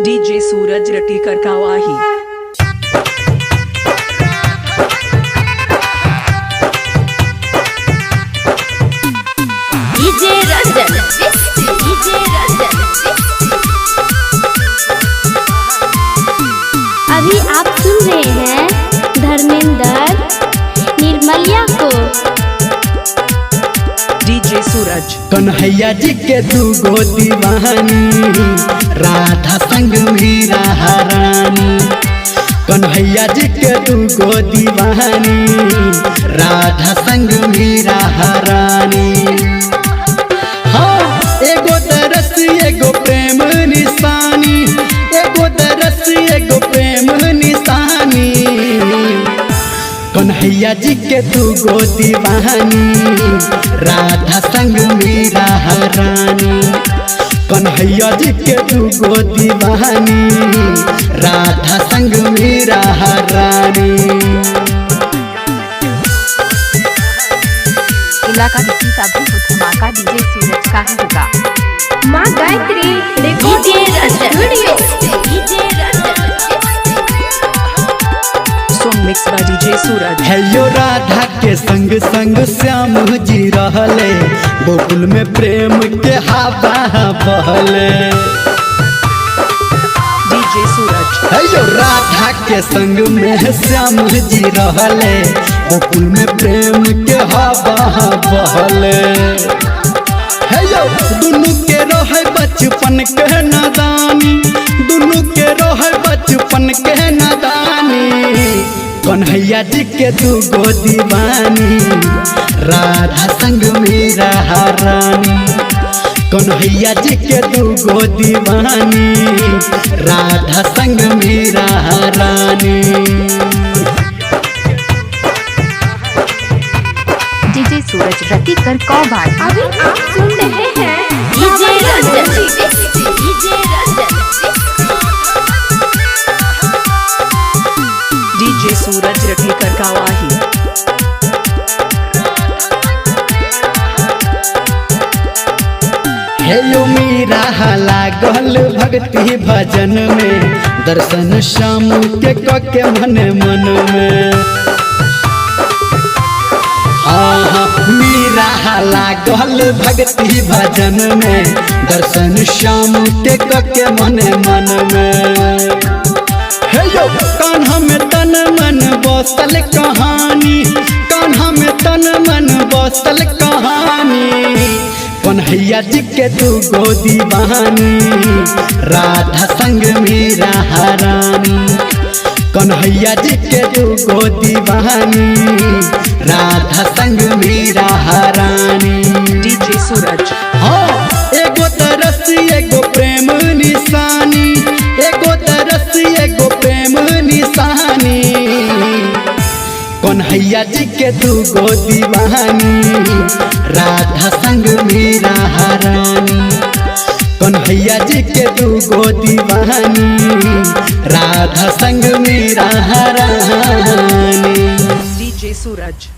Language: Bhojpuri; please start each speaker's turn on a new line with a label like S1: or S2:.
S1: डीजे सूरज रटीकर कावाही।
S2: DJ Ranjan, DJ Ranjan.
S3: अभी आप सुन रहे हैं धर्मेंद्र निर्मलिया को।
S1: डीजे सूरज
S4: कन्हैया जी के दूगो दीवानी, राधा संग मीरा रानी। कन्हैया जी के दूगो दीवानी, राधा संग मीरा रानी। हाँ, एगो तरस एगो प्रेम निशानी, एगो तरस एगो प्रेम निशानी। कन्हैया जी के दूगो दीवानी, राधा संग मीरा रानी। कन्हैया जी के दूगो दीवानी, राधा संग मीरा रानी।
S2: इलाका किसी का भी हो धमाका डीजे सूरज का ही होगा।
S3: माँ Gayatri
S2: DJ Ranjan, DJ Ranjan.
S1: Song mix by DJ Suraj.
S4: Hello Radha के संग संग श्याम जी रहले, गोकुल में प्रेम के हवा बहले।
S1: डीजे सूरज
S4: हेलो राधा के संग में श्याम जी रहले, गोकुल में प्रेम के हवा बहले। हेलो दुनू के रहे बचपन के नादानी, दुनू के रहे बचपन के नादानी। कन्हैया जी के दूगो दीवानी, राधा संग मीरा रानी। कन्हैया जी के दूगो दीवानी, राधा संग मीरा रानी।
S2: डीजे सूरज रटीकर कौबार।
S3: अभी आप सुन रहे हैं
S2: DJ Ranjan, DJ Ranjan.
S1: DJ Suraj रटीकर कावाही।
S4: हेलो मीरा लागल भक्ति भजन में, दर्शन श्याम के कके मन मन में। हाँ, मीरा लागल भक्ति भजन में, दर्शन श्याम के कके मन मन में। हेलो कान्हा में तन मन बसल कहानी, कान्हा में तन मन बसल कहानी। कन्हैया जी के दूगो दीवानी, राधा संग मीरा रानी। कन्हैया जी के दूगो दीवानी, राधा संग मीरा रानी।
S1: डीजे सूरज
S4: हाँ, एगो तरस एगो प्रेम निशानी, एगो तरस एगो प्रेम निशानी। कन्हैया जी के दूगो दीवानी, राधा संग मीरा रानी। कन्हैया जी के दूगो दीवानी, राधा संग मीरा रानी।
S1: डीजे सूरज।